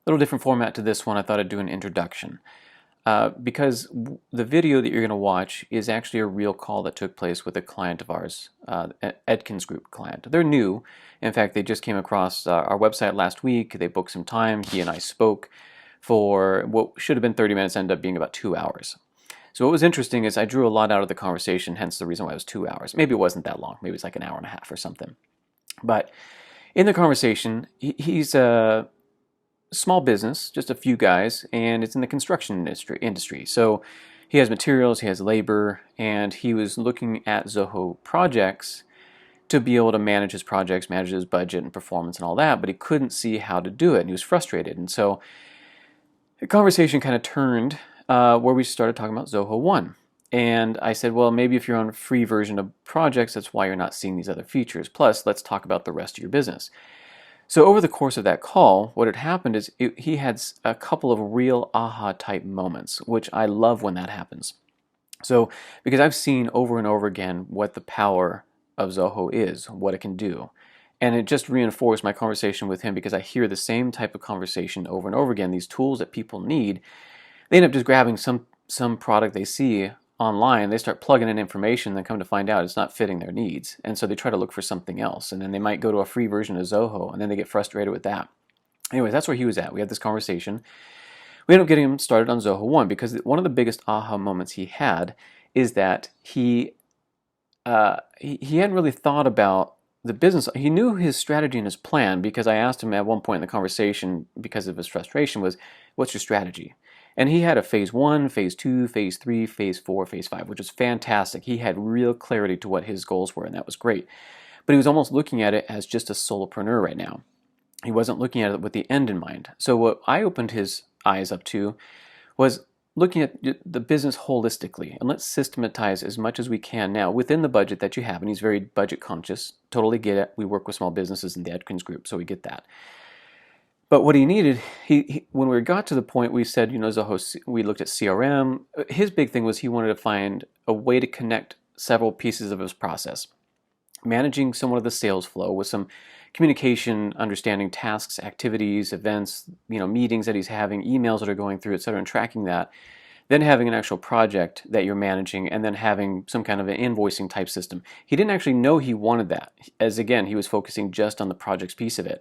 little different format to this one. I thought I'd do an introduction. Because the video that you're going to watch is actually a real call that took place with a client of ours, Edkins Group client. They're new. In fact, they just came across our website last week. They booked some time. He and I spoke for what should have been 30 minutes, ended up being about 2 hours. So what was interesting is I drew a lot out of the conversation, hence the reason why it was 2 hours. Maybe it wasn't that long. Maybe it was like an hour and a half or something. But in the conversation, he's a small business, just a few guys, and it's in the construction industry. So he has materials, he has labor, and he was looking at Zoho projects to be able to manage his projects, manage his budget and performance and all that, but he couldn't see how to do it, and he was frustrated. And so the conversation kind of turned where we started talking about Zoho ONE. And I said, well, maybe if you're on a free version of projects, that's why you're not seeing these other features. Plus, let's talk about the rest of your business. So over the course of that call, what had happened is he had a couple of real aha type moments, which I love when that happens. So because I've seen over and over again what the power of Zoho is, what it can do. And it just reinforced my conversation with him because I hear the same type of conversation over and over again. These tools that people need, they end up just grabbing some product they see online, they start plugging in information, then come to find out it's not fitting their needs. And so they try to look for something else. And then they might go to a free version of Zoho, and then they get frustrated with that. Anyways, that's where he was at. We had this conversation. We ended up getting him started on Zoho ONE because one of the biggest aha moments he had is that he hadn't really thought about the business. He knew his strategy and his plan because I asked him at one point in the conversation, because of his frustration, was, what's your strategy? And he had a phase 1, phase 2, phase 3, phase 4, phase 5, which was fantastic. He had real clarity to what his goals were, and that was great. But he was almost looking at it as just a solopreneur right now. He wasn't looking at it with the end in mind. So what I opened his eyes up to was looking at the business holistically, and let's systematize as much as we can now within the budget that you have. And he's very budget conscious. Totally get it. We work with small businesses in the Edkins Group, so we get that. But what he needed, when we got to the point we said, Zoho, we looked at CRM. His big thing was he wanted to find a way to connect several pieces of his process. Managing somewhat of the sales flow with some communication, understanding tasks, activities, events, meetings that he's having, emails that are going through, et cetera, and tracking that. Then having an actual project that you're managing, and then having some kind of an invoicing type system. He didn't actually know he wanted that, as again, he was focusing just on the projects piece of it.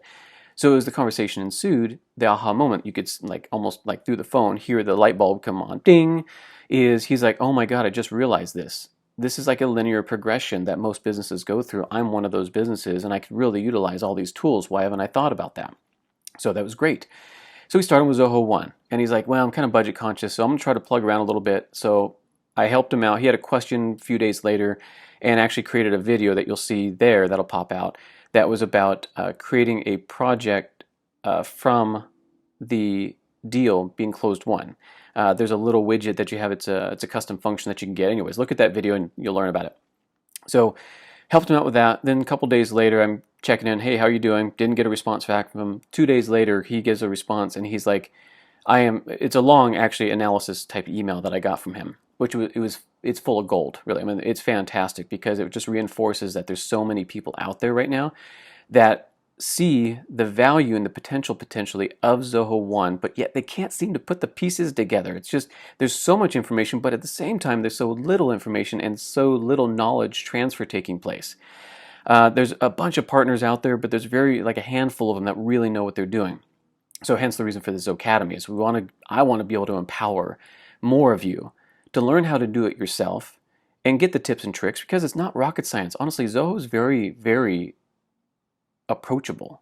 So as the conversation ensued, the aha moment, you could almost through the phone hear the light bulb come on, ding, he's like, oh my God, I just realized this. This is like a linear progression that most businesses go through. I'm one of those businesses, and I could really utilize all these tools. Why haven't I thought about that? So that was great. So we started with Zoho ONE, and he's like, well, I'm kind of budget conscious, so I'm going to try to plug around a little bit. So I helped him out. He had a question a few days later and actually created a video that you'll see there that'll pop out. That was about creating a project from the deal being closed won. There's a little widget that you have. It's a custom function that you can get. Anyways, look at that video and you'll learn about it. So helped him out with that. Then a couple days later, I'm checking in. Hey, how are you doing? Didn't get a response back from him. 2 days later, he gives a response, and he's like, it's a long, actually, analysis type email that I got from him, which it's full of gold, really. I mean, it's fantastic because it just reinforces that there's so many people out there right now that see the value and the potentially of Zoho ONE, but yet they can't seem to put the pieces together. It's just, there's so much information, but at the same time, there's so little information and so little knowledge transfer taking place. There's a bunch of partners out there, but there's a handful of them that really know what they're doing. So hence the reason for this Academy is I want to be able to empower more of you to learn how to do it yourself and get the tips and tricks, because it's not rocket science. Honestly, Zoho is very, very approachable.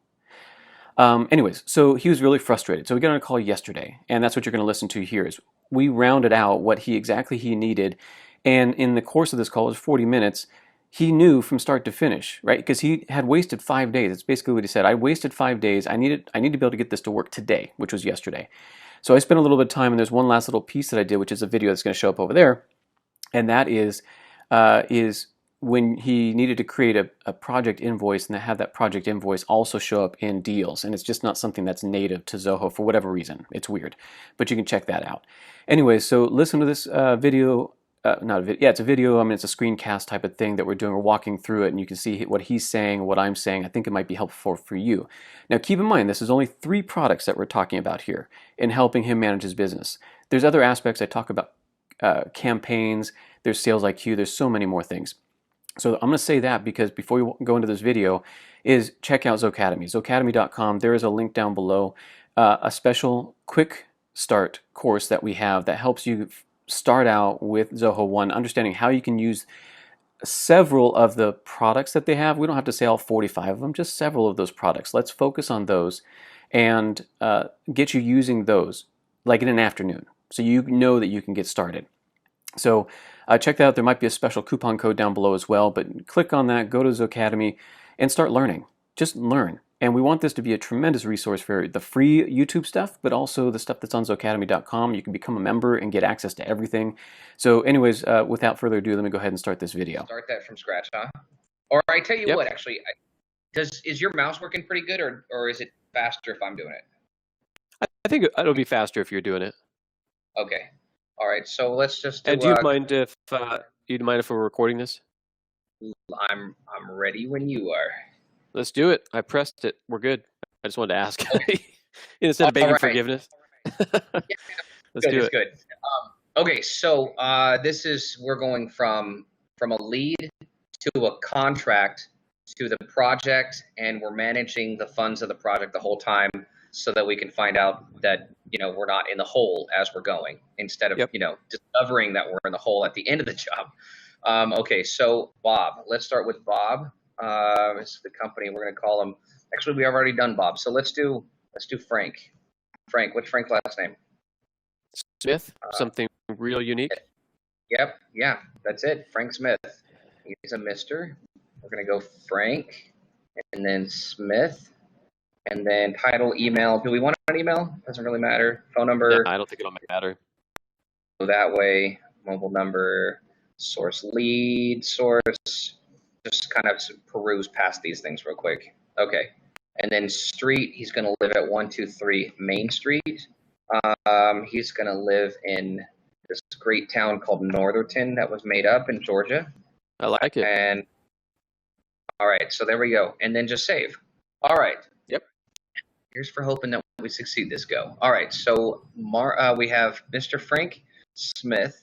Anyways, so he was really frustrated. So we got on a call yesterday, and that's what you're going to listen to here. Is we rounded out what exactly he needed, and in the course of this call, it was 40 minutes. He knew from start to finish, right? Because he had wasted 5 days. It's basically what he said. I wasted 5 days. I need to be able to get this to work today, which was yesterday. So I spent a little bit of time, and there's one last little piece that I did, which is a video that's going to show up over there, and that is when he needed to create a project invoice and have that project invoice also show up in deals. And it's just not something that's native to Zoho for whatever reason. It's weird, but you can check that out. Anyway, so listen to this video not a video. Yeah, it's a video. I mean, it's a screencast type of thing that we're doing. We're walking through it, and you can see what he's saying, what I'm saying. I think it might be helpful for you. Now, keep in mind, this is only 3 products that we're talking about here in helping him manage his business. There's other aspects. I talk about campaigns. There's sales IQ. There's so many more things. So I'm going to say that because before we go into this video, is check out Zocademy. Zocademy.com. There is a link down below, a special quick start course that we have that helps you start out with Zoho One, understanding how you can use several of the products that they have. We don't have to say all 45 of them, just several of those products. Let's focus on those and get you using those like in an afternoon so you know that you can get started. So check that out. There might be a special coupon code down below as well, but click on that, go to Zocademy, and start learning. Just learn. And we want this to be a tremendous resource for the free YouTube stuff, but also the stuff that's on Zocademy.com. You can become a member and get access to everything. So anyways, without further ado, let me go ahead and start this video. Start that from scratch, huh? Or I tell you Yep. what, actually, is your mouse working pretty good, or is it faster if I'm doing it? I think it'll be faster if you're doing it. Okay. All right. So let's just do. And do you mind if we're recording this? I'm ready when you are. Let's do it. I pressed it. We're good. I just wanted to ask instead of begging forgiveness. Yeah, Let's do it. Good. Okay. So we're going from a lead to a contract to the project, and we're managing the funds of the project the whole time, so that we can find out that we're not in the hole as we're going, instead of discovering that we're in the hole at the end of the job. Okay, so Bob, let's start with Bob. This is the company. We're going to call him. Actually, we have already done Bob, so let's do Frank. Frank, what's Frank's last name? Smith. Something real unique. Yep. Yeah, that's it. Frank Smith. He's a Mister. We're going to go Frank, and then Smith. And then title, email. Do we want an email? Doesn't really matter. Phone number. No, I don't think it'll matter. So that way, mobile number, source, lead, source. Just kind of peruse past these things real quick. Okay. And then street, he's going to live at 123 Main Street. He's going to live in this great town called Northerton that was made up in Georgia. I like it. And all right, so there we go. And then just save. All right. Yep. Here's for hoping that we succeed this go. All right, so we have Mr. Frank Smith.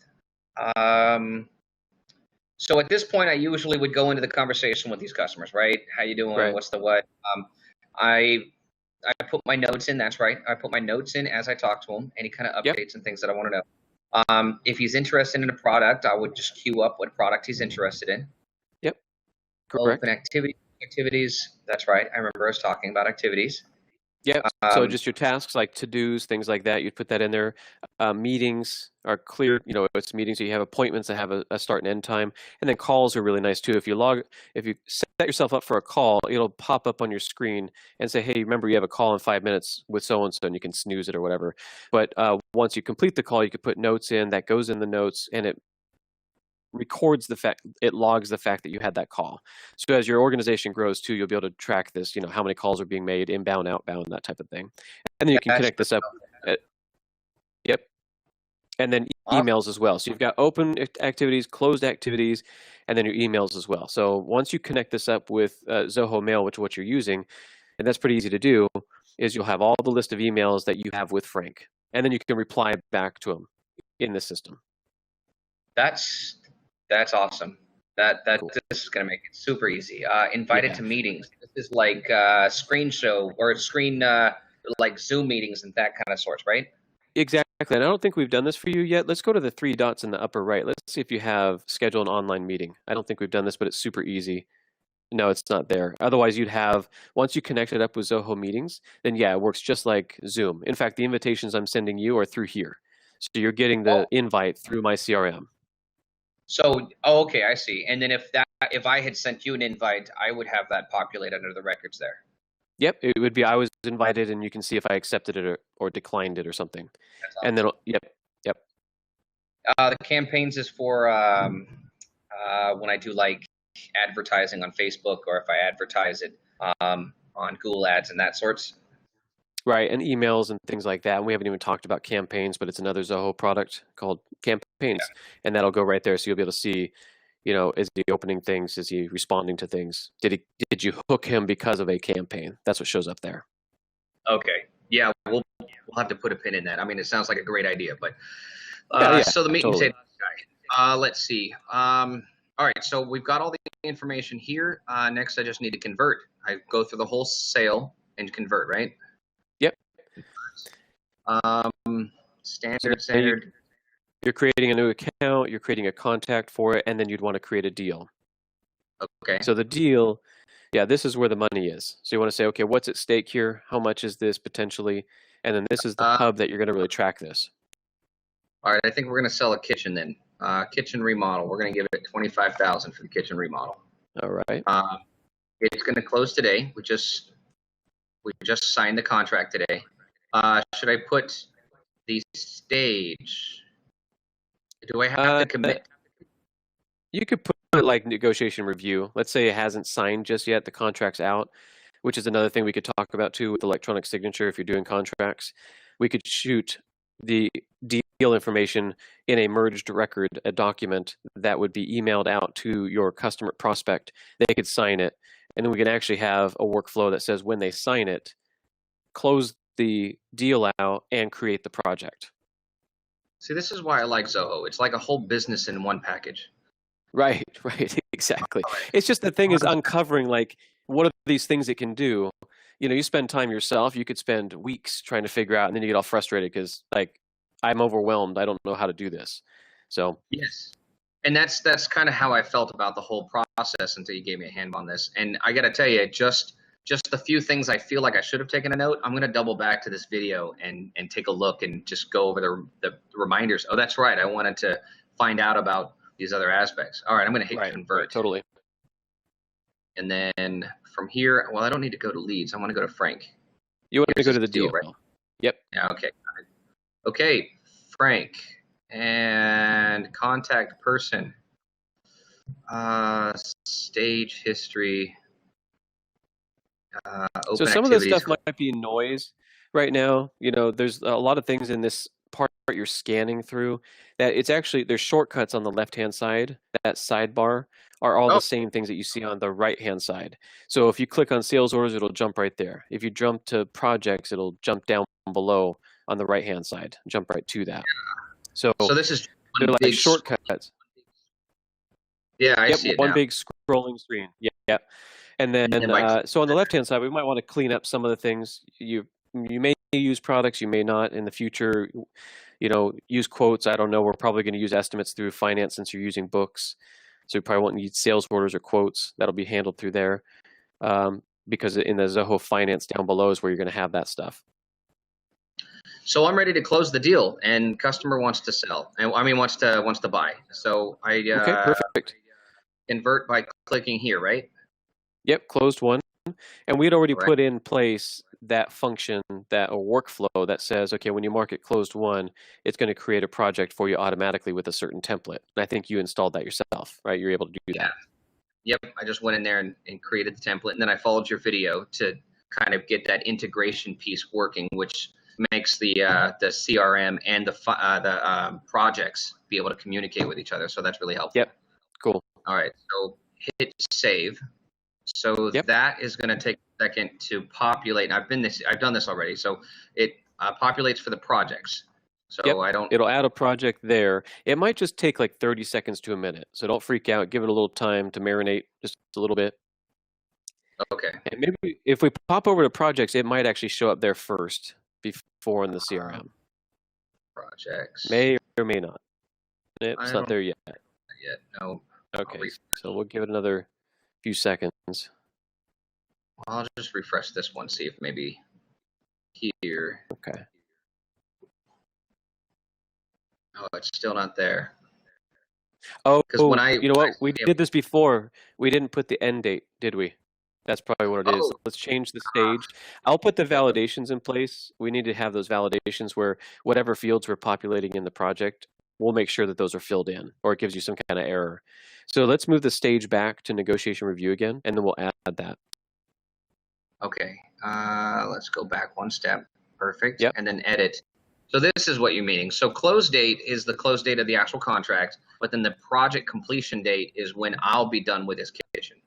So at this point, I usually would go into the conversation with these customers, right? How you doing? Right. What's the what? I put my notes in. That's right. I put my notes in as I talk to him. Any kind of updates and things that I want to know. If he's interested in a product, I would just queue up what product he's interested in. Yep. Correct. Open activities. That's right. I remember us talking about activities. Yeah, so just your tasks like to-dos, things like that, you'd put that in there. Meetings are clear, it's meetings, so you have appointments that have a start and end time. And then calls are really nice too. If you set yourself up for a call, it'll pop up on your screen and say, hey, remember you have a call in 5 minutes with so-and-so, and you can snooze it or whatever. But once you complete the call, you could put notes in, that goes in the notes, and it records it logs the fact that you had that call. So as your organization grows too, you'll be able to track this, how many calls are being made, inbound, outbound, that type of thing. And then you can connect this up. Yep. And then emails as well. So you've got open activities, closed activities, and then your emails as well. So once you connect this up with Zoho Mail, which is what you're using, and that's pretty easy to do, is you'll have all the list of emails that you have with Frank. And then you can reply back to him in the system. That's awesome. Cool. This is going to make it super easy. Invited to meetings. This is like screen show or screen like Zoom meetings and that kind of sorts, right? Exactly. And I don't think we've done this for you yet. Let's go to the 3 dots in the upper right. Let's see if you have schedule an online meeting. I don't think we've done this, but it's super easy. No, it's not there. Otherwise, you'd have, once you connect it up with Zoho Meetings, then yeah, it works just like Zoom. In fact, the invitations I'm sending you are through here. So you're getting the invite through my CRM. So, okay, I see. And then if I had sent you an invite, I would have that populated under the records there. Yep, it would be I was invited, and you can see if I accepted it or declined it or something. Awesome. And then, yep. The campaigns is for when I do like advertising on Facebook, or if I advertise it on Google Ads and that sorts. Right, and emails and things like that. And we haven't even talked about campaigns, but it's another Zoho product called campaigns, and that'll go right there. So you'll be able to see, is he opening things? Is he responding to things? Did you hook him because of a campaign? That's what shows up there. Okay. Yeah, we'll have to put a pin in that. I mean, it sounds like a great idea, but Yeah, so the meat and totally. potatoes guy. Let's see. All right, so we've got all the information here. Next, I just need to convert. I go through the whole sale and convert, right? Yep. So Standard, now standard. you're creating a new account, you're creating a contact for it, and then you'd want to create a deal. Okay. So the deal, yeah, this is where the money is. So you want to say, okay, what's at stake here? How much is this potentially? And then this is the hub that you're going to really track this. All right, I think we're going to sell a kitchen then. Kitchen remodel. We're going to give it 25,000 for the kitchen remodel. All right. It's going to close today. We just signed the contract today. Should I put the stage? Do I have to commit? You could put like negotiation review. Let's say it hasn't signed just yet, the contract's out, which is another thing we could talk about too with electronic signature if you're doing contracts. We could shoot the deal information in a merged record, a document that would be emailed out to your customer prospect. They could sign it, and then we can actually have a workflow that says when they sign it, close the deal out and create the project. See, this is why I like Zoho. It's like a whole business in one package. Right, exactly. It's just the thing is uncovering like what are these things it can do. You spend time yourself, you could spend weeks trying to figure out, and then you get all frustrated because like I'm overwhelmed. I don't know how to do this. So yes, and that's kind of how I felt about the whole process until you gave me a hand on this. And I got to tell you, just the few things I feel like I should have taken a note. I'm going to double back to this video and take a look and just go over the reminders. Oh, that's right. I wanted to find out about these other aspects. All right, I'm going to hit convert. Right, totally. And then from here, well, I don't need to go to leads. I want to go to Frank. You want to go to the deal, right? Yep. Yeah, okay. Okay, Frank. And contact person. Stage history. So Open some of this activities. stuff might be noise right now. There's a lot of things in this part you're scanning through that it's actually there's shortcuts on the left-hand side. That sidebar are all the same things that you see on the right-hand side. So if you click on sales orders, it'll jump right there. If you jump to projects, it'll jump down below on the right-hand side, jump right to that. So this is they're like shortcuts. Yeah, I see it one now. big scrolling screen. Yeah. And then, so on the left-hand side, we might want to clean up some of the things. You may use products, you may not in the future. Use quotes. I don't know. We're probably going to use estimates through finance since you're using books. So you probably won't need sales orders or quotes. That'll be handled through there, because in the Zoho Finance down below is where you're going to have that stuff. So I'm ready to close the deal, and customer wants to sell, and wants to buy. So I Okay, perfect. Convert by clicking here, right? Yep, closed one. And we'd already put in place that function, that a workflow that says, okay, when you mark it closed one, it's going to create a project for you automatically with a certain template. And I think you installed that yourself, right? You're able to do that. Yep, I just went in there and created the template, and then I followed your video to kind of get that integration piece working, which makes the CRM and the projects be able to communicate with each other. So that's really helpful. Yep, cool. All right, so hit save. So that is going to take a second to populate. I've done this already. So it populates for the projects. So I don't. It'll add a project there. It might just take like 30 seconds to a minute. So don't freak out. Give it a little time to marinate just a little bit. Okay. And maybe if we pop over to projects, it might actually show up there first before in the CRM. Projects. May or may not. It's not there yet. Not yet. No. Okay. So we'll give it another few seconds. I'll just refresh this one, see if maybe here. Okay. Oh, it's still not there. Oh, you know what? We did this before. We didn't put the end date, did we? That's probably what it is. Let's change the stage. I'll put the validations in place. We need to have those validations where whatever fields we're populating in the project, we'll make sure that those are filled in, or it gives you some kind of error. So let's move the stage back to negotiation review again, and then we'll add that. Okay. Let's go back one step. Perfect. Yep. And then edit. So this is what you're meaning. So close date is the close date of the actual contract, but then the project completion date is when I'll be done with this kitchen.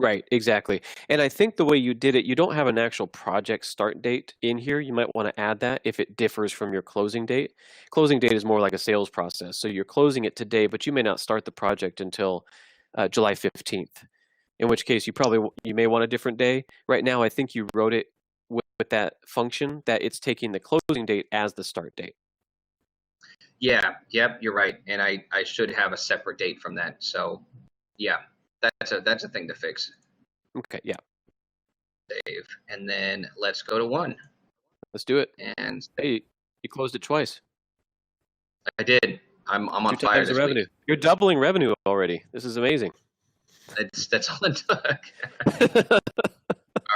Right, exactly. And I think the way you did it, you don't have an actual project start date in here. You might want to add that if it differs from your closing date. Closing date is more like a sales process. So you're closing it today, but you may not start the project until July 15th, in which case you may want a different day. Right now, I think you wrote it with that function that it's taking the closing date as the start date. Yeah, yep, you're right. And I should have a separate date from that. So yeah, that's a thing to fix. Okay, yeah. Save. And then let's go to one. Let's do it. And Hey, you closed it twice. I did. I'm on 2 fire times the this revenue. week. You're doubling revenue already. This is amazing. That's all it took. All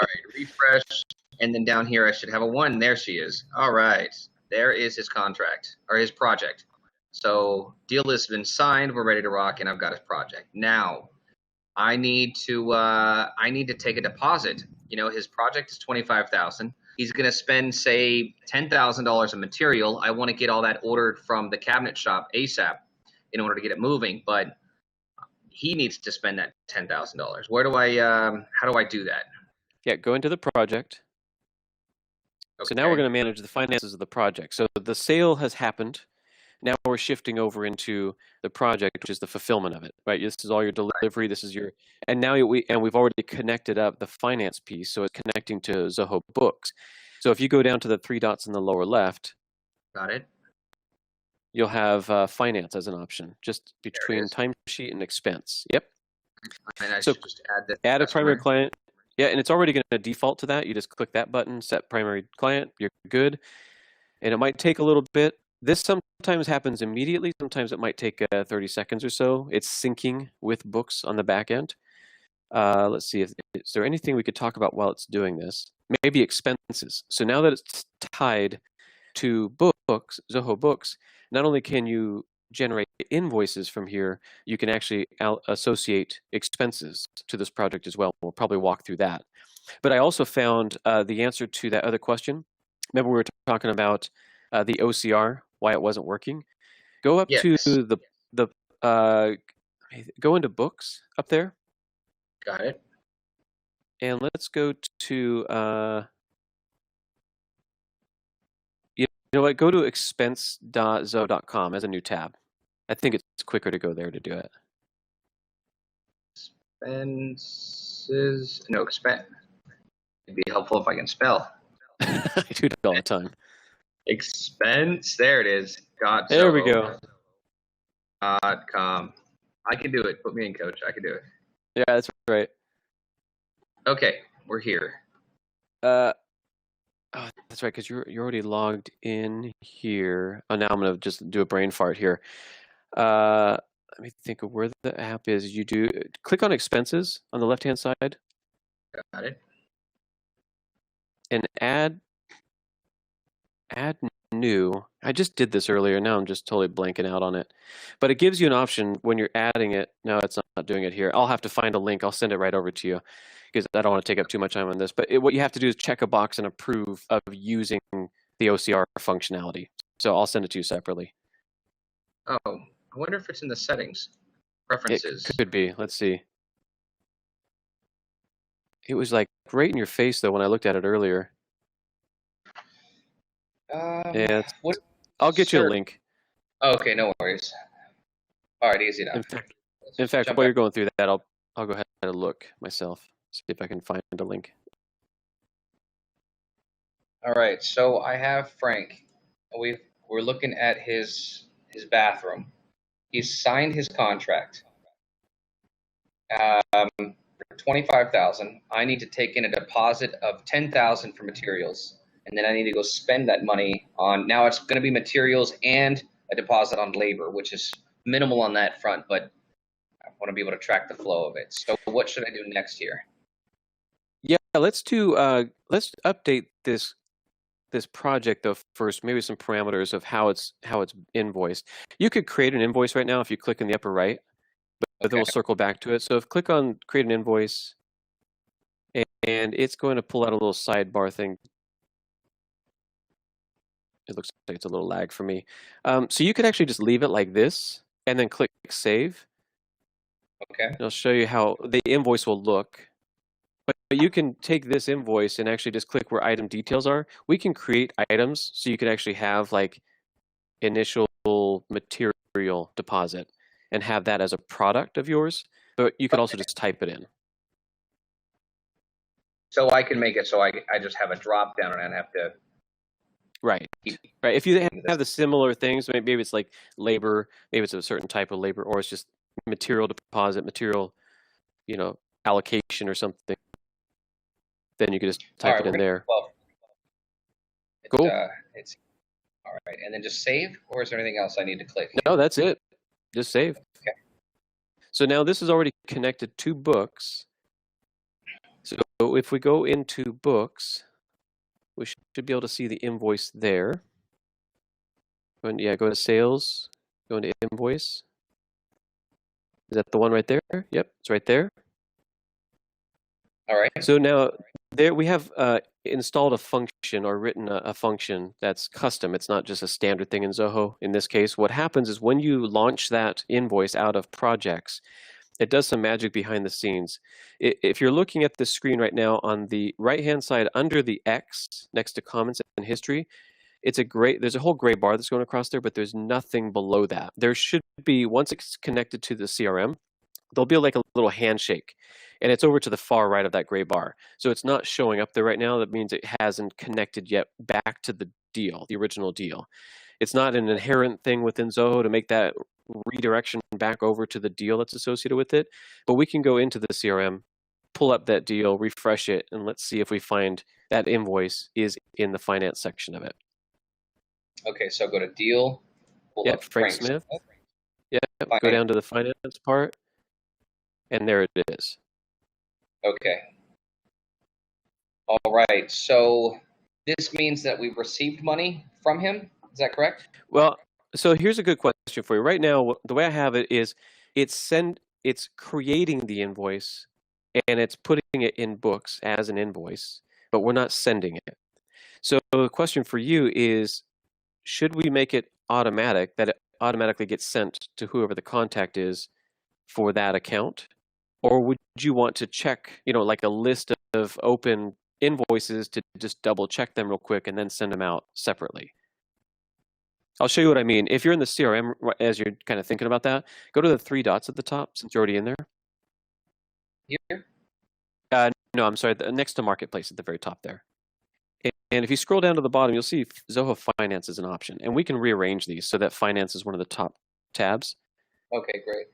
right, refresh. And then down here, I should have a one. There she is. All right. There is his contract or his project. So deal has been signed. We're ready to rock, and I've got his project. Now, I need to take a deposit. You know, his project is 25,000. He's going to spend, say, $10,000 of material. I want to get all that ordered from the cabinet shop ASAP in order to get it moving, but he needs to spend that $10,000. Where do I? How do I do that? Yeah, go into the project. Okay. So now we're going to manage the finances of the project. So the sale has happened. Now we're shifting over into the project, which is the fulfillment of it, right? This is all your delivery. This is your, and now we've already connected up the finance piece. So it's connecting to Zoho Books. So if you go down to the 3 dots in the lower left, Got it. you'll have finance as an option, just between is. timesheet and expense. Yep. And I So should just add that. add a primary client. Yeah, and it's already going to default to that. You just click that button, set primary client, you're good. And it might take a little bit. This sometimes happens immediately. Sometimes it might take 30 seconds or so. It's syncing with Books on the back end. Let's see, is there anything we could talk about while it's doing this? Maybe expenses. So now that it's tied to Books, Zoho Books, not only can you generate invoices from here, you can actually associate expenses to this project as well. We'll probably walk through that. But I also found the answer to that other question. Remember we were talking about the OCR, why it wasn't working? Go up to the go into Books up there. Got it. And let's go to you know what? Go to expense.zoho.com as a new tab. I think it's quicker to go there to do it. Expenses. No, expense. It'd be helpful if I can spell. I do it all the time. Expense. There it is. There we go. .com. I can do it. Put me in, coach. I can do it. Yeah, that's right. Okay, we're here. Oh, that's right, because you're already logged in here. Oh, now I'm gonna just do a brain fart here. Let me think of where the app is. You do click on expenses on the left-hand side. Got it. And add new. I just did this earlier. Now I'm just totally blanking out on it. But it gives you an option when you're adding it. No, it's not doing it here. I'll have to find a link. I'll send it right over to you because I don't want to take up too much time on this. But what you have to do is check a box and approve of using the OCR functionality. So I'll send it to you separately. Oh, I wonder if it's in the settings. Preferences. It could be. Let's see. It was like right in your face, though, when I looked at it earlier. Yeah, I'll get you a link. Okay, no worries. All right, easy enough. In fact, while you're going through that, I'll go ahead and look myself, see if I can find a link. All right, so I have Frank. We're looking at his bathroom. He's signed his contract. For 25,000. I need to take in a deposit of 10,000 for materials, and then I need to go spend that money on. Now it's going to be materials and a deposit on labor, which is minimal on that front, but I want to be able to track the flow of it. So what should I do next here? Yeah, let's update this project though first. Maybe some parameters of how it's invoiced. You could create an invoice right now if you click in the upper right, but then we'll circle back to it. So click on create an invoice. and it's going to pull out a little sidebar thing. It looks like it's a little lag for me. So you could actually just leave it like this and then click save. Okay. And I'll show you how the invoice will look. But you can take this invoice and actually just click where item details are. We can create items so you can actually have like initial material deposit and have that as a product of yours. But you could also just type it in. So I can make it so I just have a drop down and I have to. Right. Right. If you have the similar things, maybe it's like labor, maybe it's a certain type of labor, or it's just material deposit, material, allocation or something, then you could just type it in there. Cool. It's all right. And then just save, or is there anything else I need to click? No, that's it. Just save. Okay. So now this is already connected to Books. So if we go into Books, we should be able to see the invoice there. And yeah, go to Sales, go into Invoice. Is that the one right there? Yep, it's right there. All right. So now there we have installed a function or written a function that's custom. It's not just a standard thing in Zoho. In this case, what happens is when you launch that invoice out of projects, it does some magic behind the scenes. If you're looking at the screen right now on the right-hand side under the X next to comments and history, there's a whole gray bar that's going across there, but there's nothing below that. There should be, once it's connected to the CRM, there'll be like a little handshake, and it's over to the far right of that gray bar. So it's not showing up there right now. That means it hasn't connected yet back to the deal, the original deal. It's not an inherent thing within Zoho to make that redirection back over to the deal that's associated with it, but we can go into the CRM, pull up that deal, refresh it, and let's see if we find that invoice is in the finance section of it. Okay, so go to deal. Yep, Frank Smith. Yep, go down to the finance part, and there it is. Okay. All right, so this means that we've received money from him. Is that correct? Well, so here's a good question for you. Right now, the way I have it is it's creating the invoice and it's putting it in Books as an invoice, but we're not sending it. So the question for you is, should we make it automatic, that it automatically gets sent to whoever the contact is for that account? Or would you want to check, like a list of open invoices to just double check them real quick and then send them out separately? I'll show you what I mean. If you're in the CRM, as you're kind of thinking about that, go to the three dots at the top since you're already in there. Here? No, I'm sorry, next to Marketplace at the very top there. And if you scroll down to the bottom, you'll see Zoho Finance is an option. And we can rearrange these so that Finance is one of the top tabs. Okay, great.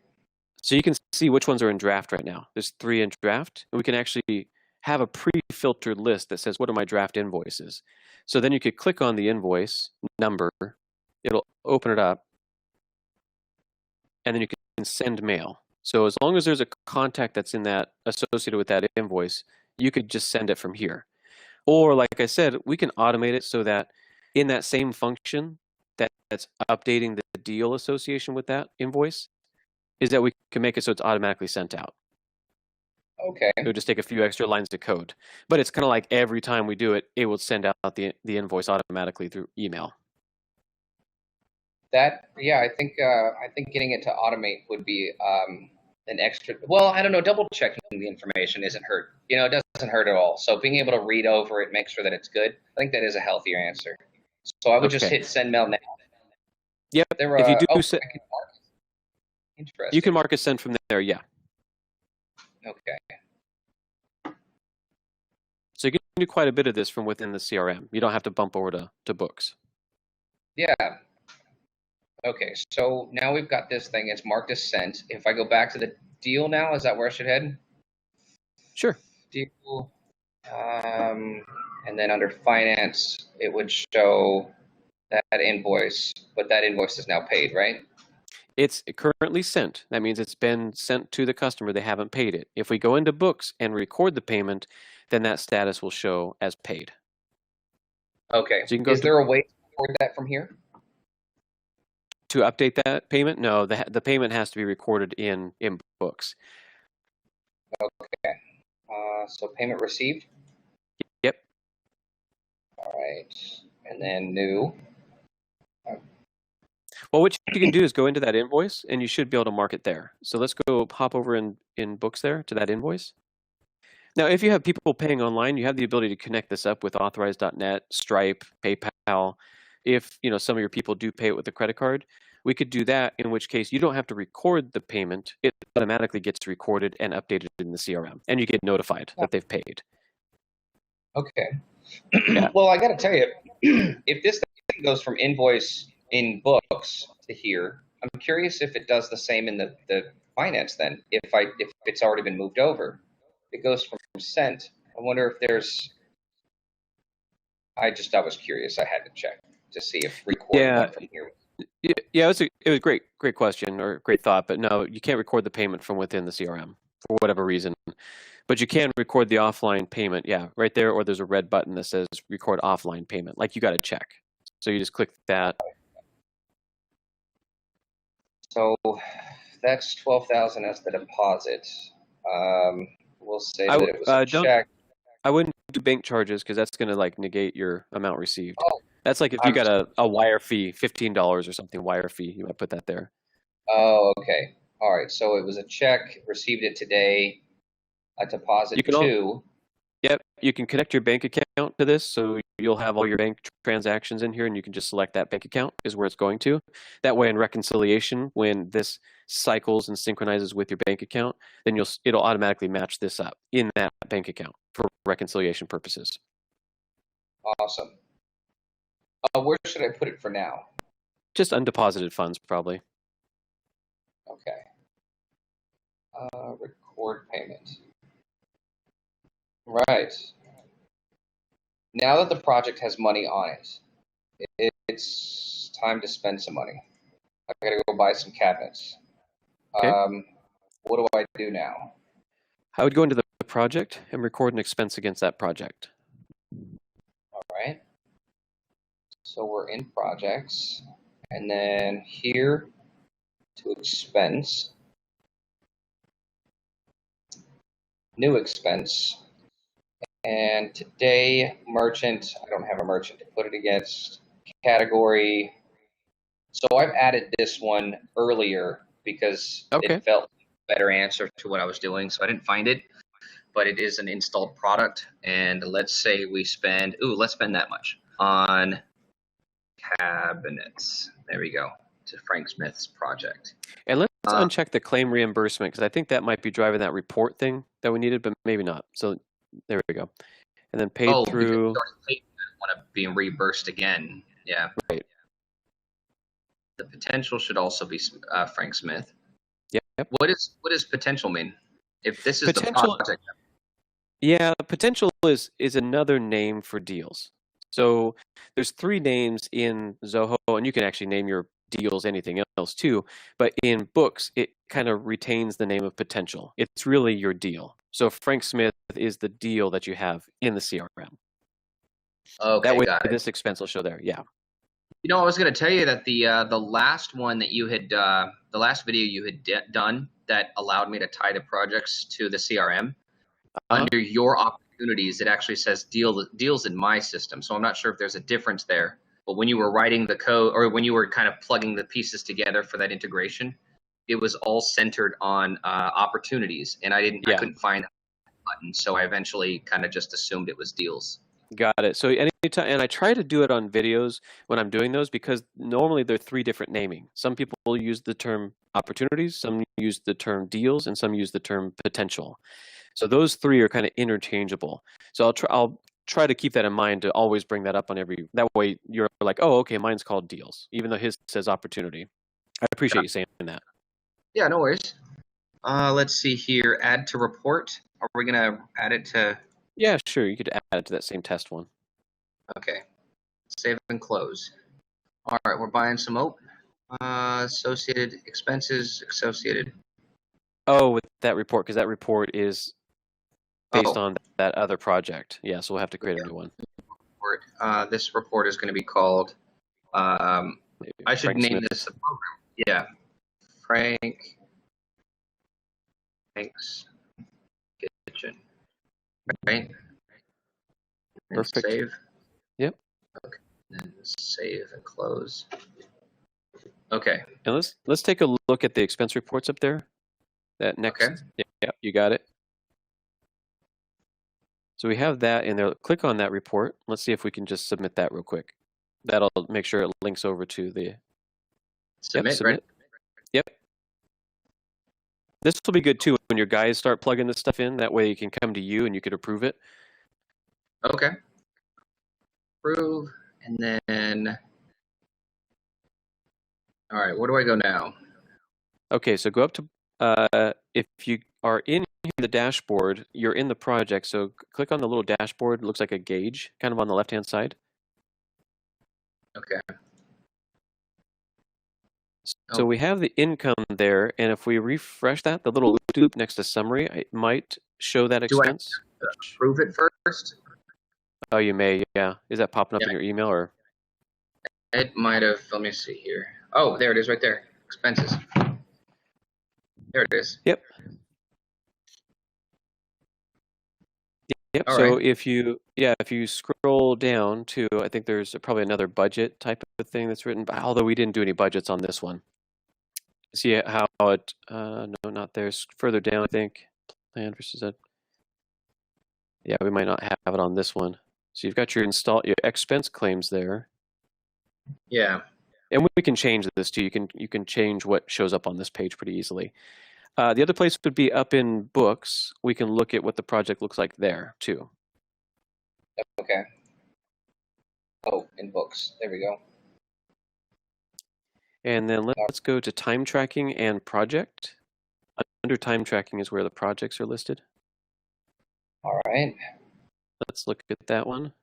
So you can see which ones are in draft right now. There's 3 in draft. And we can actually have a pre-filtered list that says, what are my draft invoices? So then you could click on the invoice number. It'll open it up. And then you can send mail. So as long as there's a contact that's in that associated with that invoice, you could just send it from here. Or like I said, we can automate it so that in that same function that's updating the deal association with that invoice, is that we can make it so it's automatically sent out. Okay. It would just take a few extra lines of code. But it's kind of like every time we do it, it will send out the invoice automatically through email. I think getting it to automate would be an extra. Well, I don't know. Double checking the information isn't hurt. It doesn't hurt at all. So being able to read over it, make sure that it's good. I think that is a healthier answer. So I would just hit send mail now. Yep. If you do, I can mark it. Interesting. You can mark a send from there. Yeah. Okay. So you can do quite a bit of this from within the CRM. You don't have to bump over to Books. Yeah. Okay, so now we've got this thing. It's marked as sent. If I go back to the deal now, is that where I should head? Sure. Deal. And then under finance, it would show that invoice, but that invoice is now paid, right? It's currently sent. That means it's been sent to the customer. They haven't paid it. If we go into Books and record the payment, then that status will show as paid. Okay. So you can is there a way to record that from here? To update that payment? No, the payment has to be recorded in Books. Okay. So payment received. Yep. All right, and then new. Well, what you can do is go into that invoice, and you should be able to mark it there. So let's go hop over in Books there to that invoice. Now, if you have people paying online, you have the ability to connect this up with Authorize.net, Stripe, PayPal. If some of your people do pay it with a credit card, we could do that, in which case you don't have to record the payment. It automatically gets recorded and updated in the CRM, and you get notified that they've paid. Okay. Yeah. Well, I got to tell you, if this thing goes from invoice in Books to here, I'm curious if it does the same in the finance. Then, if it's already been moved over, it goes from sent. I wonder if there's. I was curious. I had to check to see if recording Yeah. went from here. Yeah, it was a great question or great thought, but no, you can't record the payment from within the CRM for whatever reason. But you can record the offline payment, yeah, right there, or there's a red button that says record offline payment. Like you got to check. So you just click that. So that's 12,000 as the deposit. We'll say that it was a check. I wouldn't do bank charges because that's going to like negate your amount received. Oh, That's like if you got a wire fee, $15 or something, wire fee, you might put that there. Oh, okay. All right. So it was a check, received it today, a deposit too. Yep, you can connect your bank account to this, so you'll have all your bank transactions in here, and you can just select that bank account is where it's going to. That way, in reconciliation, when this cycles and synchronizes with your bank account, then it'll automatically match this up in that bank account for reconciliation purposes. Awesome. Where should I put it for now? Just undeposited funds, probably. Okay. Record payment. Right. Now that the project has money on it, it's time to spend some money. I gotta go buy some cabinets. Okay. What do I do now? I would go into the project and record an expense against that project. All right. So we're in projects, and then here to expense, new expense, and today merchant, I don't have a merchant to put it against, category. So I've added this one earlier because it felt a better answer to what I was doing. So I didn't find it, but it is an installed product. And let's say we spend, let's spend that much on cabinets. There we go, to Frank Smith's project. And let's uncheck the claim reimbursement because I think that might be driving that report thing that we needed, but maybe not. So there we go. And then paid through. Paid, want to be reimbursed again. Yeah. Right. The potential should also be Frank Smith. Yep. What does potential mean? If this is potential, the project. Yeah, potential is another name for deals. So there's 3 names in Zoho, and you can actually name your deals anything else too. But in Books, it kind of retains the name of potential. It's really your deal. So Frank Smith is the deal that you have in the CRM. Okay, that way this expense will show there. Yeah. You know, I was going to tell you that the last one that you had, the last video you had done that allowed me to tie the projects to the CRM, under your opportunities, it actually says deals in my system. So I'm not sure if there's a difference there. But when you were writing the code, or when you were kind of plugging the pieces together for that integration, it was all centered on opportunities, and I couldn't find that button. So I eventually kind of just assumed it was deals. Got it. So anytime, and I try to do it on videos when I'm doing those because normally they're 3 different naming. Some people will use the term opportunities, some use the term deals, and some use the term potential. So those 3 are kind of interchangeable. So I'll try to keep that in mind to always bring that up on every. That way you're like, oh, okay, mine's called deals, even though his says opportunity. I appreciate you saying that. Yeah, no worries. Let's see here. Add to report. Are we gonna add it to? Yeah, sure. You could add it to that same test one. Okay. Save and close. All right, we're buying some oat. Associated expenses associated. Oh, with that report, because that report is based on that other project. Yeah, so we'll have to create a new one. This report is going to be called. I should Frank name Smith. this the program. Yeah, Frank's Kitchen. right? And Perfect. save. Yep. Okay. And save and close. Okay. And let's take a look at the expense reports up there. That Okay. next, yeah, you got it. So we have that in there. Click on that report. Let's see if we can just submit that real quick. That'll make sure it links over to the, yep, Submit. Right. submit. Yep. This will be good too when your guys start plugging this stuff in. That way you can come to you and you could approve it. Okay. Approve. And then, all right, where do I go now? Okay, so go up to, if you are in the dashboard, you're in the project. So click on the little dashboard. It looks like a gauge kind of on the left-hand side. Okay. So we have the income there, and if we refresh that, the little loop next to summary, it might show that Do I expense. approve it first? Oh, you may, yeah. Is that popping up Yeah. in your email or? It might have. Let me see here. Oh, there it is right there. Expenses. There it is. Yep. Yep. All So right. if you scroll down to, I think there's probably another budget type of thing that's written, although we didn't do any budgets on this one. See how it, no, not there. It's further down, I think. Plan versus that. Yeah, we might not have it on this one. So you've got your expense claims there. Yeah. And we can change this too. You can change what shows up on this page pretty easily. The other place would be up in books. We can look at what the project looks like there too. Okay. Oh, in books. There we go. And then let's go to time tracking and project. Under time tracking is where the projects are listed. All right. Let's look at that one.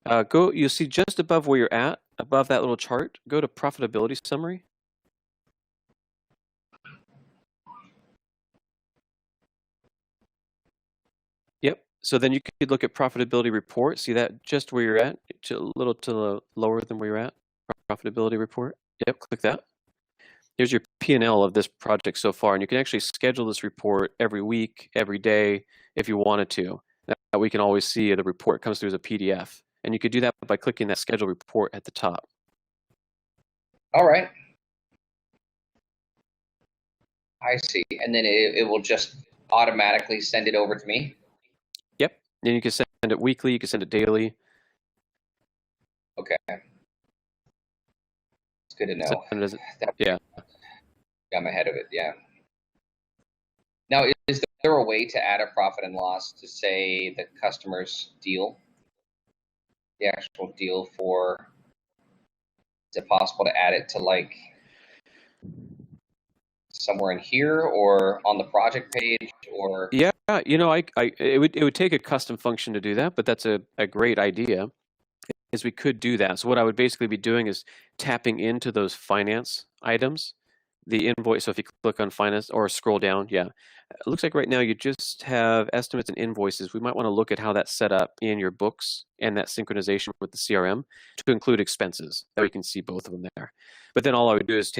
You'll see just above where you're at, above that little chart, go to profitability summary. Yep. So then you could look at profitability report. See that just where you're at, a little to the lower than where you're at. Profitability report. Yep. Click that. Here's your P&L of this project so far, and you can actually schedule this report every week, every day, if you wanted to. Now we can always see the report comes through as a PDF, and you could do that by clicking that schedule report at the top. All right. I see. And then it will just automatically send it over to me. Yep. And you can send it weekly. You can send it daily. Okay. It's good to know. Yeah. I'm ahead of it. Yeah. Now, is there a way to add a profit and loss to say the customer's deal, the actual deal for? Is it possible to add it to like somewhere in here or on the project page or? Yeah, it would take a custom function to do that, but that's a great idea. Is we could do that. So what I would basically be doing is tapping into those finance items, the invoice. So if you click on finance or scroll down, yeah, it looks like right now you just have estimates and invoices. We might want to look at how that's set up in your books and that synchronization with the CRM to include expenses. That we can see both of them there. But then all I would do is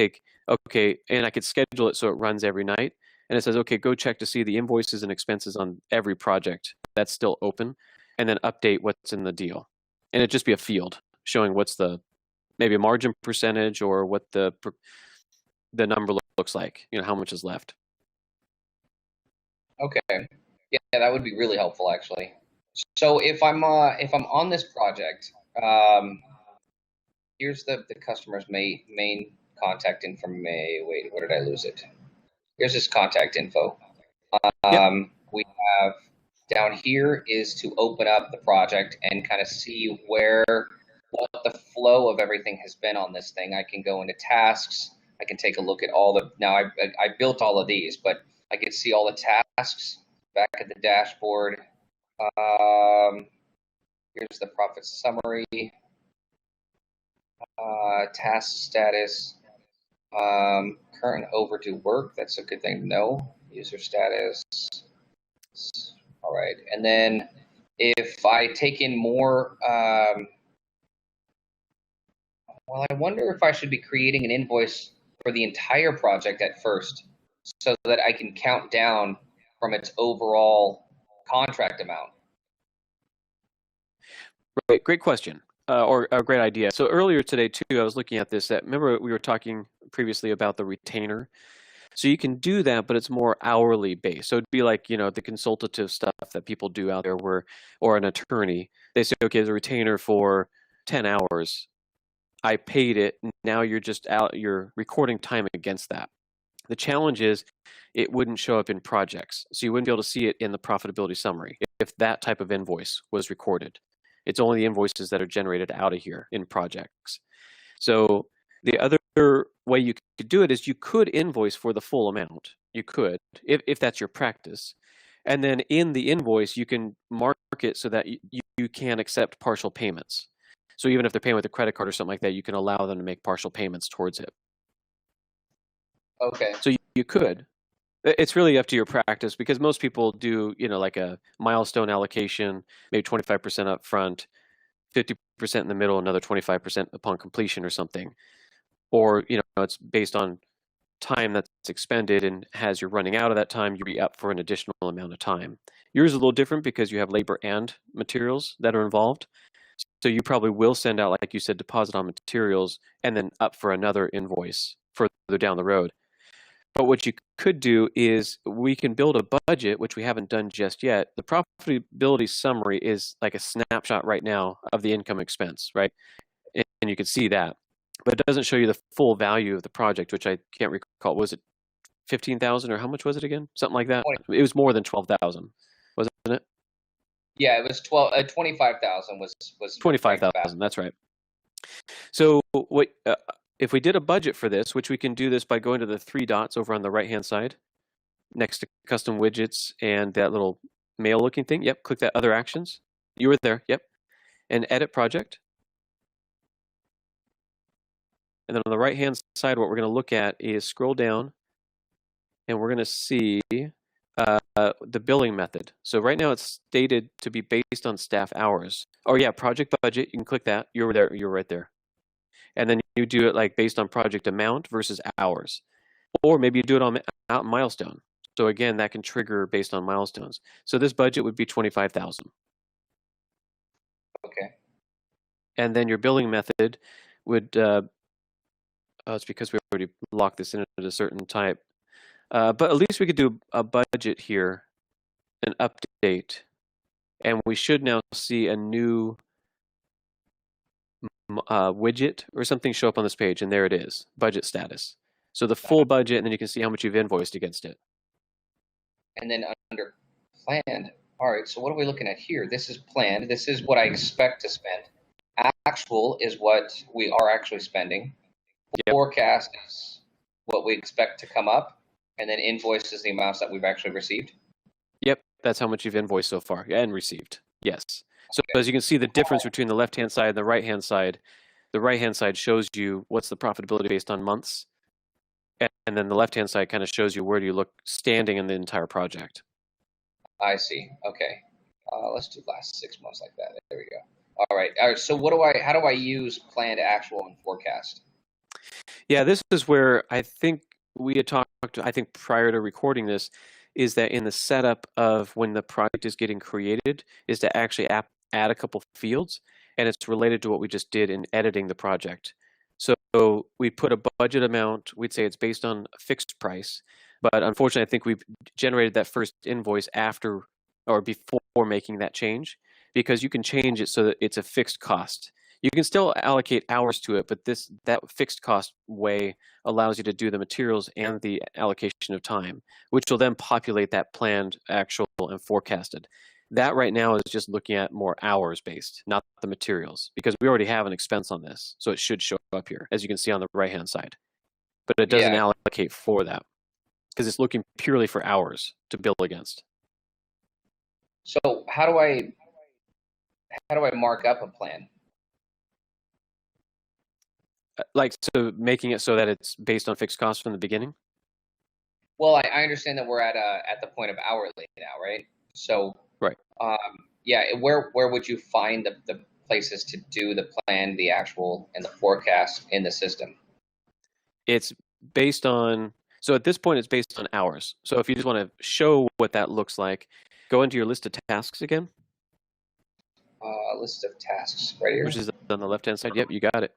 okay, and I could schedule it so it runs every night. And it says, okay, go check to see the invoices and expenses on every project that's still open, and then update what's in the deal. And it'd just be a field showing what's maybe a margin percentage or what the number looks like, how much is left. Okay. Yeah, that would be really helpful actually. So if I'm on this project, here's the customer's main contact info. Wait, where did I lose it? Here's his contact info. Yep. We have down here is to open up the project and kind of see what the flow of everything has been on this thing. I can go into tasks. I can take a look at now I built all of these, but I can see all the tasks back at the dashboard. Here's the profit summary, task status, current overdue work. That's a good thing to know. User status. All right. And then if I take in more, I wonder if I should be creating an invoice for the entire project at first so that I can count down from its overall contract amount? Right, great question, or a great idea. So earlier today too, I was looking at this. Remember we were talking previously about the retainer. So you can do that, but it's more hourly based. So it'd be like, the consultative stuff that people do out there or an attorney, they say, okay, there's a retainer for 10 hours. I paid it. Now you're recording time against that. The challenge is it wouldn't show up in projects. So you wouldn't be able to see it in the profitability summary if that type of invoice was recorded. It's only the invoices that are generated out of here in projects. So the other way you could do it is you could invoice for the full amount. You could, if that's your practice. And then in the invoice, you can mark it so that you can accept partial payments. So even if they're paying with a credit card or something like that, you can allow them to make partial payments towards it. Okay. So you could. It's really up to your practice because most people do, like a milestone allocation, maybe 25% up front, 50% in the middle, another 25% upon completion or something. Or, it's based on time that's expended, and as you're running out of that time, you re-up for an additional amount of time. Yours is a little different because you have labor and materials that are involved. So you probably will send out, like you said, deposit on materials and then up for another invoice further down the road. But what you could do is we can build a budget, which we haven't done just yet. The profitability summary is like a snapshot right now of the income expense, right? And you can see that. But it doesn't show you the full value of the project, which I can't recall. Was it 15,000 or how much was it again? Something like that. 20. It was more than 12,000, wasn't it? Yeah, it was 25,000 was 25,000. That's right. So what if we did a budget for this, which we can do this by going to the three dots over on the right-hand side, next to custom widgets and that little mail-looking thing. Yep, click that other actions. You were there. Yep, and edit project. And then on the right-hand side, what we're going to look at is scroll down, and we're going to see the billing method. So right now it's stated to be based on staff hours. Oh yeah, project budget. You can click that. You're there. You're right there. And then you do it like based on project amount versus hours, or maybe you do it on milestone. So again, that can trigger based on milestones. So this budget would be 25,000. Okay. And then your billing method would. It's because we already locked this in at a certain type. But at least we could do a budget here, an update, and we should now see a new widget or something show up on this page, and there it is, budget status. So the full budget, and then you can see how much you've invoiced against it. And then under planned, all right, so what are we looking at here? This is planned. This is what I expect to spend. Actual is what we are actually spending. Yep. Forecast is what we expect to come up. And then invoice is the amounts that we've actually received. Yep, that's how much you've invoiced so far and received. Yes. So as you can see the difference between the left-hand side and the right-hand side shows you what's the profitability based on months. And then the left-hand side kind of shows you where do you look standing in the entire project. I see. Okay. Let's do last 6 months like that. There we go. All right. So how do I use planned, actual, and forecast? Yeah, this is where I think we had talked, I think prior to recording this, is that in the setup of when the project is getting created is to actually add a couple fields, and it's related to what we just did in editing the project. So we put a budget amount, we'd say it's based on a fixed price, but unfortunately I think we've generated that first invoice after or before making that change, because you can change it so that it's a fixed cost. You can still allocate hours to it, but that fixed cost way allows you to do the materials and the allocation of time, which will then populate that planned, actual, and forecasted. That right now is just looking at more hours based, not the materials, because we already have an expense on this. So it should show up here, as you can see on the right-hand side. But it doesn't allocate for that because it's looking purely for hours to bill against. So how do I mark up a plan? Like, so making it so that it's based on fixed costs from the beginning? Well, I understand that we're at the point of hourly now, right? So right. Where would you find the places to do the plan, the actual, and the forecast in the system? It's based on, So at this point, it's based on hours. So if you just want to show what that looks like, go into your list of tasks again, List of tasks right here. which is on the left-hand side. Yep, you got it.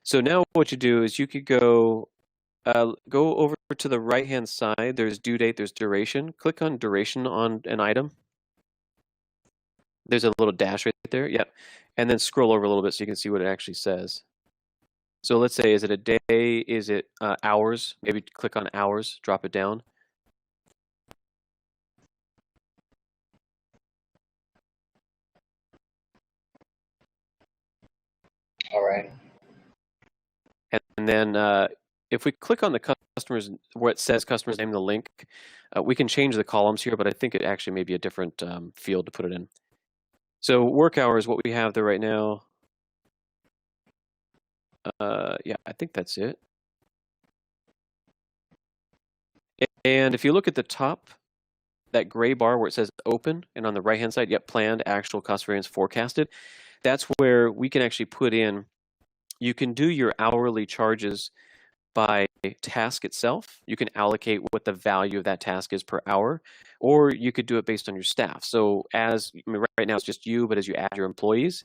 So now what you do is you could go over to the right-hand side. There's due date, there's duration. Click on duration on an item. There's a little dash right there. Yep. And then scroll over a little bit so you can see what it actually says. So let's say, is it a day? Is it hours? Maybe click on hours, drop it down. All right. And then if we click on the customers, where it says customer's name, the link, we can change the columns here, but I think it actually may be a different field to put it in. So work hours, what we have there right now, yeah, I think that's it. And if you look at the top, that gray bar where it says open, and on the right-hand side, yep, planned, actual, cost variance, forecasted, that's where we can actually put in, you can do your hourly charges by task itself. You can allocate what the value of that task is per hour, or you could do it based on your staff. So right now it's just you, but as you add your employees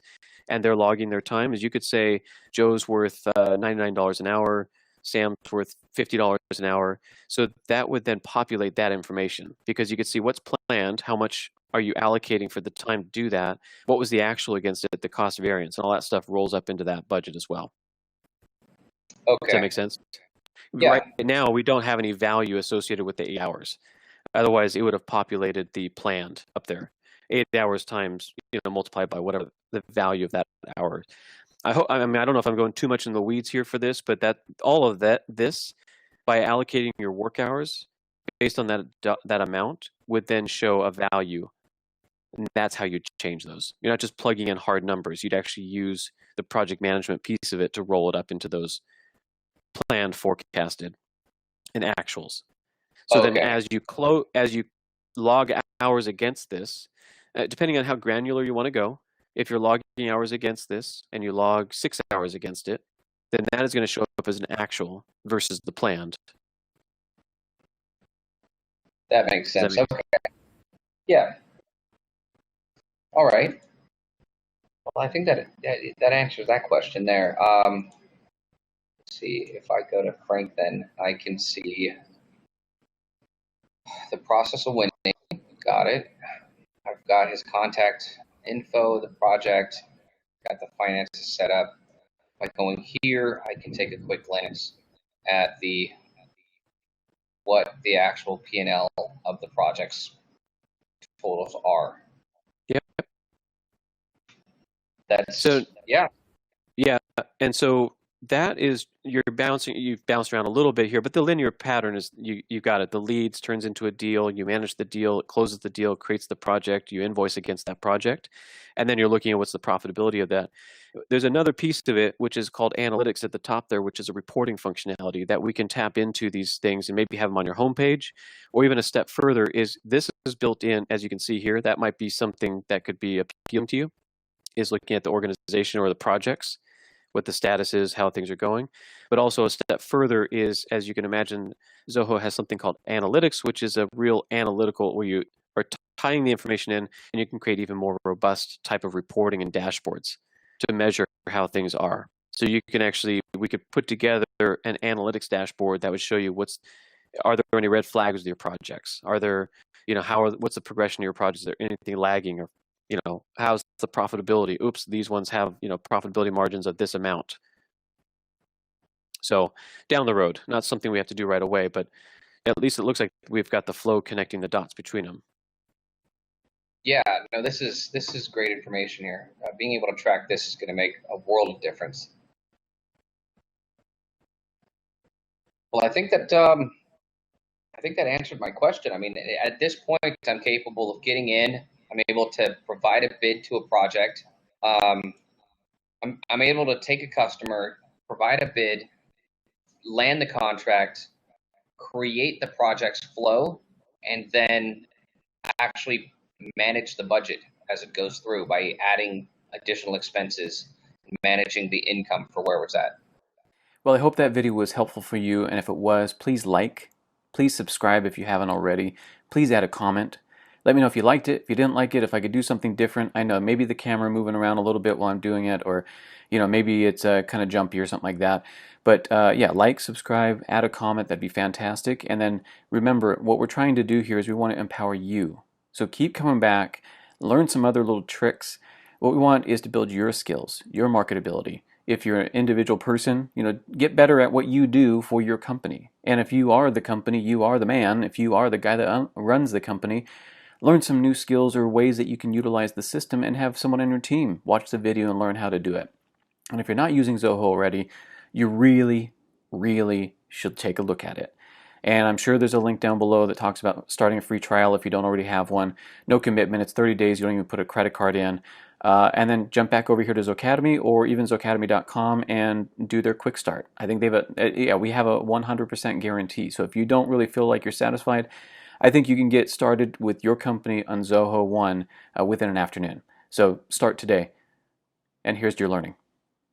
and they're logging their time, as you could say, Joe's worth $99 an hour, Sam's worth $50 an hour. So that would then populate that information because you could see what's planned, how much are you allocating for the time to do that, what was the actual against it, the cost variance, and all that stuff rolls up into that budget as well. Okay. Does that make sense? Yeah. Right now, we don't have any value associated with the 8 hours. Otherwise, it would have populated the planned up there. 8 hours times, multiplied by whatever the value of that hour. I don't know if I'm going too much in the weeds here for this, but this by allocating your work hours based on that amount would then show a value, and that's how you change those. You're not just plugging in hard numbers. You'd actually use the project management piece of it to roll it up into those planned, forecasted, and actuals. So then as you log hours against this, depending on how granular you want to go, if you're logging hours against this and you log 6 hours against it, then that is going to show up as an actual versus the planned. That makes sense. Okay. Yeah. All right. Well, I think that answers that question there. Let's see, if I go to Frank, then I can see the process of winning. Got it. I've got his contact info, the project, got the finances set up. By going here, I can take a quick glance at what the actual P&L of the project's totals are. Yep. Yeah. And so that is, you've bounced around a little bit here, but the linear pattern is you got it. The leads turns into a deal, you manage the deal, it closes the deal, creates the project, you invoice against that project, and then you're looking at what's the profitability of that. There's another piece of it which is called analytics at the top there, which is a reporting functionality that we can tap into these things and maybe have them on your homepage, or even a step further is this is built in, as you can see here. That might be something that could be appealing to you, is looking at the organization or the projects, what the status is, how things are going. But also a step further is, as you can imagine, Zoho has something called analytics, which is a real analytical, where you are tying the information in and you can create even more robust type of reporting and dashboards to measure how things are. So we could put together an analytics dashboard that would show you are there any red flags with your projects? Are there, what's the progression of your projects? Is there anything lagging, or how's the profitability? Oops, these ones have, profitability margins of this amount. So down the road, not something we have to do right away, but at least it looks like we've got the flow connecting the dots between them. Yeah, no, this is great information here. Being able to track this is going to make a world of difference. Well, I think that answered my question. I mean, at this point, I'm capable of getting in. I'm able to provide a bid to a project. I'm able to take a customer, provide a bid, land the contract, create the project's flow, and then actually manage the budget as it goes through by adding additional expenses, managing the income for where it's at. Well, I hope that video was helpful for you, and if it was, please like, please subscribe if you haven't already, please add a comment. Let me know if you liked it, if you didn't like it, if I could do something different. I know maybe the camera moving around a little bit while I'm doing it, or maybe it's kind of jumpy or something like that. But yeah, like, subscribe, add a comment, that'd be fantastic. And then remember, what we're trying to do here is we want to empower you. So keep coming back, learn some other little tricks. What we want is to build your skills, your marketability. If you're an individual person, get better at what you do for your company. And if you are the company, you are the man. If you are the guy that runs the company, learn some new skills or ways that you can utilize the system and have someone on your team watch the video and learn how to do it. And if you're not using Zoho already, you really, really should take a look at it. And I'm sure there's a link down below that talks about starting a free trial if you don't already have one. No commitment, it's 30 days, you don't even put a credit card in. And then jump back over here to Zohcademy or even Zohcademy.com and do their quick start. I think we have a 100% guarantee. So if you don't really feel like you're satisfied, I think you can get started with your company on Zoho ONE within an afternoon. So start today, and here's your learning.